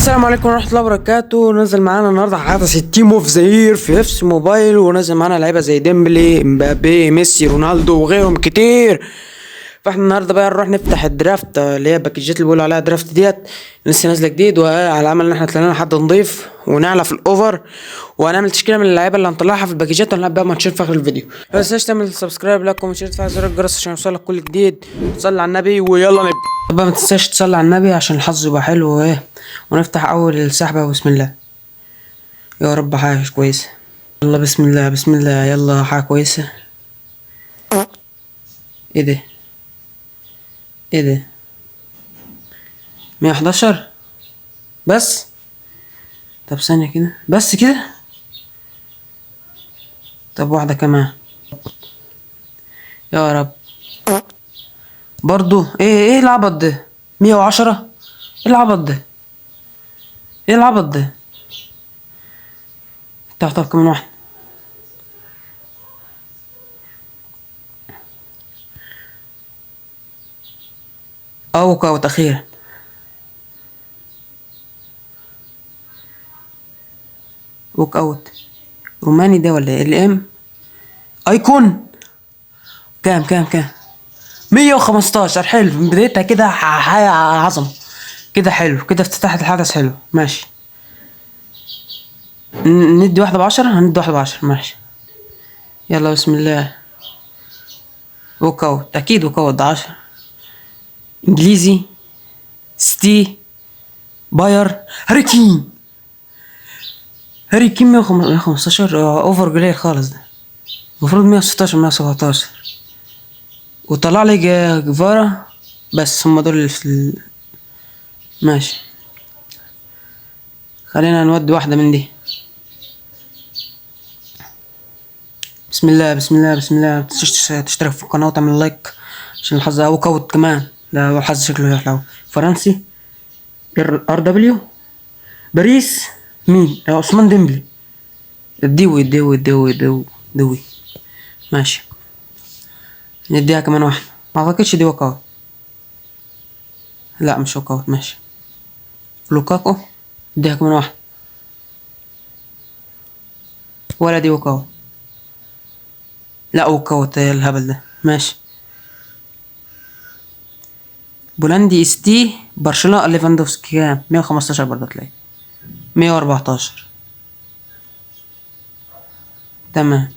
السلام عليكم ورحمة الله وبركاته. نزل معانا النهارده حدث التيم اوف ذا يير في اف موبايل، ونزل معانا لعيبة زي ديمبلي، امبابي، ميسي، رونالدو وغيرهم كتير. فاحنا النهارده بقى نروح نفتح الدرافت اللي هي الباكجات اللي بيقولوا عليها درافت ديت، لسه نازله جديد، وعلى امل ان احنا طلعنا حد نضيف ونعلى في الاوفر، وهنعمل تشكيله من اللعيبه اللي هنطلعها في الباكجات ونلعب بيها ماتشين في اخر الفيديو. ما تنساش تعمل سبسكرايب، لايك، وشير، تفعل زر الجرس عشان يوصلك كل جديد. صلي على النبي ويلا نبدا. طبعا ما تنساش تصلي على النبي عشان الحظ يبقى حلو وايه، ونفتح اول السحبه. بسم الله يا رب حاجه كويسه. يلا بسم الله بسم الله، يلا حاجه كويسه. ايه ده ايه ده 111 بس. طب ثانية كده بس كده. طب واحدة كمان يا رب. برضو ايه العبط ده 110. ايه العبط ده ايه العبط ده. طب كمان واحد. ووك اوت اخيرا. ووك اوت روماني ده ولا ال ام ايكون. كام 115. حلو من بدايتها كده، حاجة عظمة كده. حلو كده، افتتاح الحدث حلو. ماشي ندي واحدة ب10. هندي واحدة ب10 ماشي. يلا بسم الله. ووك اوت اكيد، ووك اوت ده 10. انجليزي ستي باير هاري كين 115. اوفر قليل خالص ده، المفروض 116 117. وطلع لي جيفارا بس. هم دول اللي في ماشي. خلينا نودي واحدة من دي. بسم الله بسم الله بسم الله. متنساش تشترك في القناة وتعمل لايك عشان الحظ اوت كمان. لا هو الحظ شكله يحلو. فرنسي ار دبليو باريس. مين عثمان ديمبلي. الدوي ماشي. نديها كمان واحدة. ما اعتقدش دي وكاوت. لا مش وكاوت ماشي. لوكاكو. نديها كمان واحدة. ولا دي وكاوت. لا وكاوت الهبل ده ماشي. بولندي اس تي برشلونة ليفاندوفسكي كام 115 برضه تلاقي 114. تمام.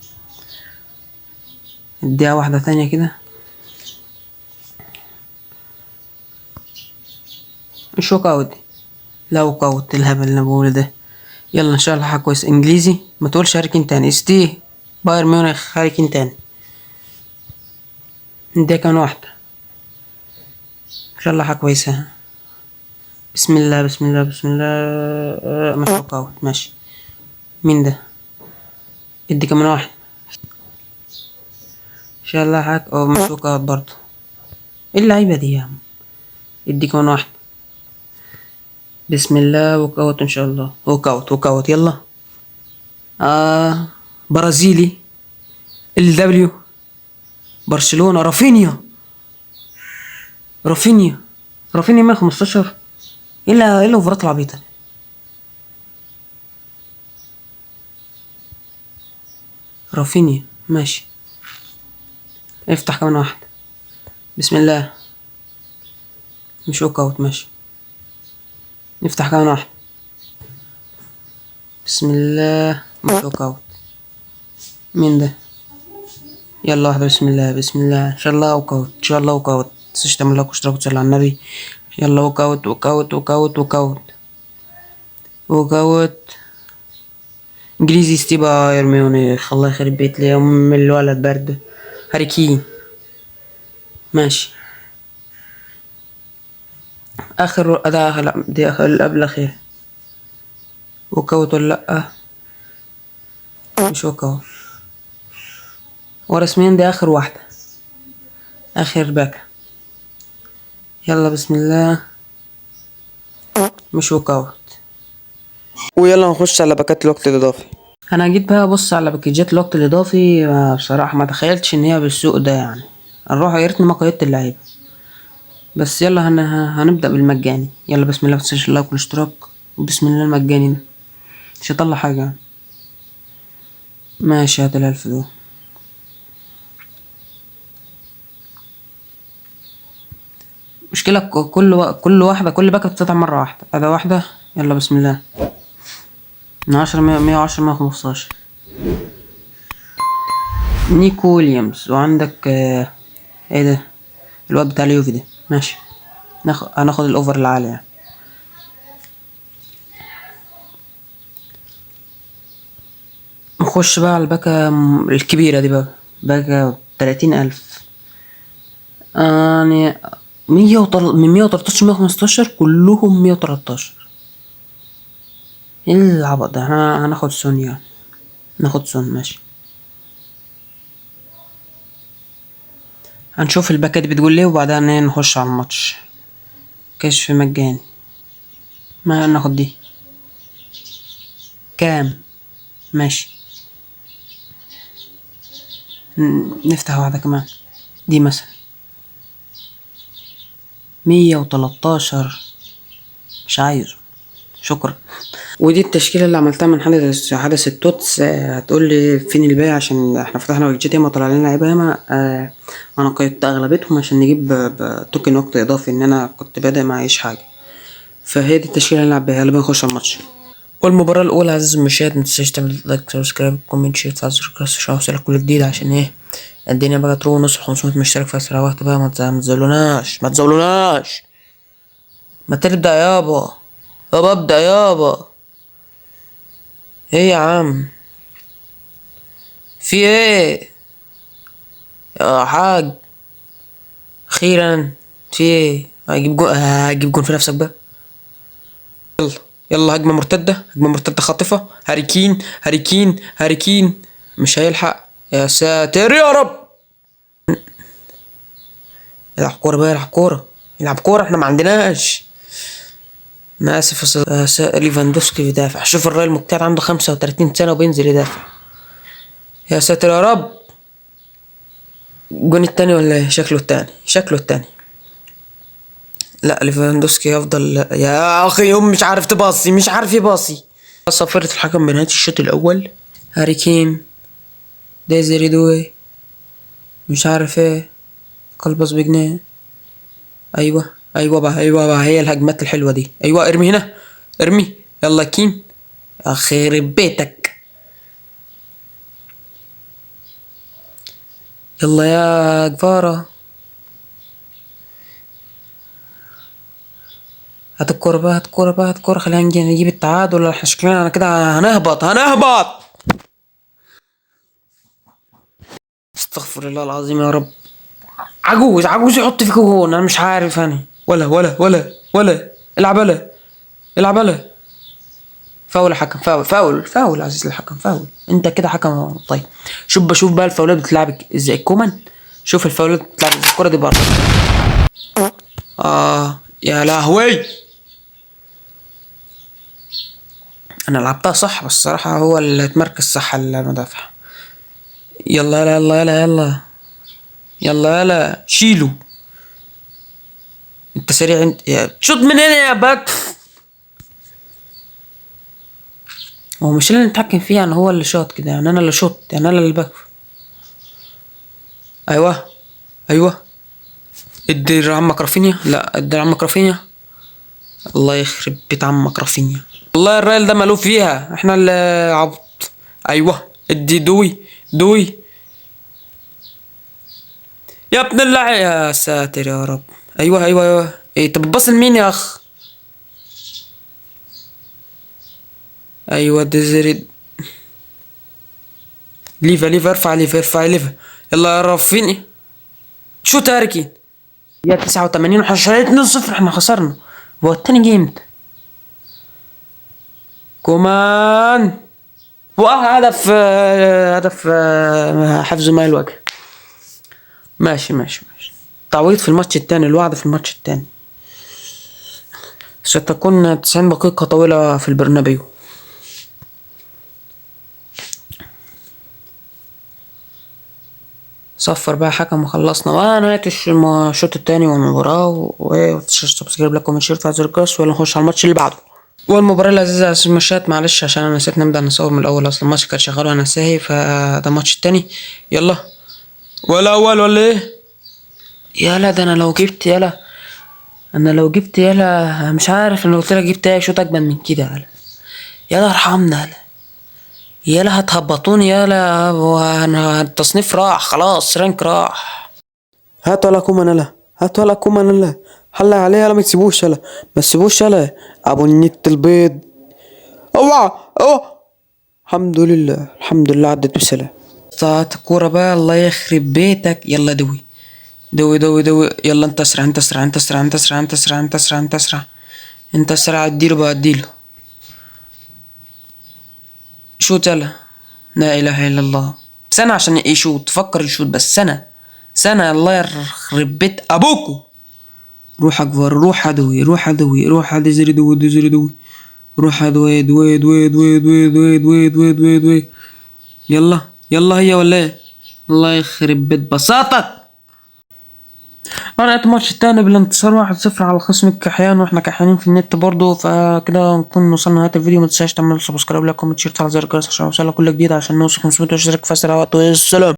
اديها واحدة تانية كده. مش وكاوت دي. لا وكاوت الهبل اللي انا بقوله ده. يلا ان شاء الله حاجة كويس. انجليزي ما تقولش هاريكين تاني. اس تي بايرن ميونخ هاريكين تاني. نديها كمان واحدة ان شاء الله حاجة كويسة. بسم الله بسم الله بسم الله. مش وكاوت ماشي. مين ده. ادي كمان واحد ان شاء الله حاجة. مش وكاوت برضه. ايه اللعيبة دي يا عم. ادي كمان واحد. بسم الله. وكاوت ان شاء الله. وكاوت يلا. برازيلي ال دبليو برشلونة. رافينيا 115. ايه الاوفرات العبيطة دي. رافينيا ماشي. افتح كمان واحد. بسم الله. مش وكاوت ماشي. نفتح كمان واحد. بسم الله. مش وكاوت. مين ده. يلا واحدة. بسم الله بسم الله. ان شاء الله وكاوت ان شاء الله وكاوت. متنساش تعمل لايك واشتراك وتصلي على النبي. يلا وكاوت. انجليزي ستي بايرن ميونخ. الله يخرب بيت لي ام الولد برد. هاري كين ماشي. اخر اداء. لا دي اخر اللي قبل الاخير. وكاوت ولا لا. مش وكاوت. ورسميا دي اخر واحدة، اخر باكة. يلا بسم الله. مش وكاوت. ويلا نخش على باكات الوقت الاضافي. انا جيت بقى ابص على باكجات الوقت الاضافي. بصراحة ما تخيلتش ان هي بالسوق ده يعني. نروح يا ريتني ما قيدت اللعيبة. بس يلا هنبدأ بالمجاني. يلا بسم الله. متنساش اللايك والاشتراك. بسم الله المجاني ده مش هيطلع حاجة يعني. ماشي هات ال1000 دول. مشكلة كل واحدة كل باكة بتتقطع مرة واحدة. ادي واحدة. يلا بسم الله. من 10 110 115. نيكو ويليامز. وعندك ايه ده الواد بتاع اليوفي ده. ماشي هناخد الاوفر العالي يعني. نخش بقى على الباكة الكبيرة دي بقى. باكة 30,000 يعني. من 113 115 كلهم 113. ايه العبط ده. هناخد سون يعني. ناخد سون ماشي. هنشوف الباكة دي بتقول ليه وبعدها نخش على الماتش. كشف مجاني. ما ناخد دي كام. ماشي نفتح واحدة كمان. دي مثلا 113. مش عايزه شكرا. ودي التشكيلة اللي عملتها من حدث التوتس. هتقول لي فين الباقي عشان احنا فتحنا ويجات ياما طلع لنا لعيبة ياما. انا قيدت اغلبيتهم عشان نجيب توكن وقت اضافي ان انا كنت بادئ معيش حاجة. فهي دي التشكيلة اللي نلعب بيها. يلا بنخش على الماتش. والمباراة الأولى عزيزي المشاهد متنساش تعمل لايك سبسكرايب كومنت شير تفعل زر الجرس عشان يوصلك كل جديد. عشان ايه الدنيا بقى تروح نص 500 مشترك في أسرع وقت بقى. ما تزولوناش. ما تبدأ يابا ابدأ يابا. ايه يا عم في ايه يا حاج. اخيرا في ايه. هجيب جون في نفسك بقى. يلا يلا هجمة مرتدة خاطفة. هاري كين مش هيلحق. يا ساتر يا رب. يلعب كورة بقى. يلعب كورة احنا ما عندناش. انا اسف ليفاندوفسكي بيدافع. شوف الراجل المجتهد عنده 35 سنة وبينزل يدافع. يا ساتر يا رب. الجون التاني ولا ايه. شكله التاني. لا ليفاندوفسكي افضل. يا اخي هم مش عارف يباصي. صفرت الحكم بنهاية الشوط الاول. هاري كين ديزري دوي مش عارف ايه. قلبص بجنيه. ايوه بقى هي الهجمات الحلوه دي. ايوه ارمي هنا. يلا كين. اخرب بيتك. يلا يا جفارة. هات الكورة خلينا نجيب التعادل ولا احنا شكلنا انا كده هنهبط. استغفر الله العظيم يا رب. عجوز يحط فيك جون. انا مش عارف انا ولا العب له. فاول يا حكم. فاول عزيز الحكم. فاول. انت كده حكم طيب. بشوف بقى الفاولات بتلعب ازاي. كومان شوف الفاولات بتلعب ازاي. الكورة دي بره. يا لهوي. انا لعبتها صح بس الصراحة هو اللي اتمركز صح المدافع. يلا شيلو. انت سريع انت. شوط من هنا يا باك. هو مش اللي نتحكم فيه يعني. هو اللي شاط كده يعني. انا اللي شوط يعني. انا اللي باك. ايوه ادي عمك رافينيا. لا ادي عمك رافينيا. الله يخرب بيت عمك رافينيا. والله الراجل ده مالوف فيها. احنا اللي عبط. ايوه ادي دوي يا ابن الله. يا ساتر يا رب. ايوه ايه طب بتبص لمين يا اخ. ايوه ديزري. ليفا ارفع ليفا. يلا يا رافينيا. شو تاركين. يا 89 واحنا شايلين 2-0. احنا خسرنا. هو التاني جيم. كومان. هدف حفظ ماء الوجه. ماشي. تعويض في الماتش التاني. الوعد في الماتش التاني. ستكون 90 دقيقة طويلة في البرنابيو. صفر بقى حكم وخلصنا بقى. نهاية الشوط التاني والمباراة. وتشترك سبسكرايب لكم من شير فازر الجرس. ويلا نخش على الماتش اللي بعده. والمباراة لذيذة بس مشات، معلش عشان انا نسيت نبدأ نصور من الاول، اصلا الماتش كان شغال وانا ساهي، فده الماتش التاني. يلا. ولا اول ولا ايه؟ يلا ده انا لو جبت يلا، انا لو جبت يلا مش عارف، انا قلت لك جبت ايه شوط اجمل من كده يلا. يلا ارحمنا يلا. يلا هتهبطوني يلا، وانا التصنيف راح خلاص، رانك راح. هات ولا كومان يلا، هات ولا كومان يلا، حلق عليه يلا، ما تسيبوش يلا، ما تسيبوش يلا. ابو النت البيض. اوعى اوعى. الحمد لله الحمد لله عدت بسلام. قطعت الكورة بقى، الله يخرب بيتك. يلا دوي دوي دوي دوي، يلا انت اسرع انت اسرع انت اسرع انت اسرع انت اسرع انت اسرع انت اسرع انت اسرع. اديله بقى اديله. شوت يلا. لا اله الا الله. سنة عشان يشوت، فكر يشوت بس سنة. سنة الله يخرب بيت ابوكو. روح اكبر، روح عدوي، روح عدوي، روح عدوي، زري دوي زري دوي. روح عدوي دوي دوي دوي دوي دوي دوي دوي دوي دوي. يلا يلا هي ولا ايه؟ الله يخرب بيت بساطك. بدأت الماتش التاني بالانتصار 1-0 على خصم الكحيان، واحنا كحيانين في النت برضو. فكده نكون وصلنا لنهاية الفيديو. متنساش تعمل سبسكرايب، لايك، كومنت، شير، على زر الجرس عشان يوصلك كل جديد، عشان نوصل 500 واشترك في اسرع وقت. والسلام.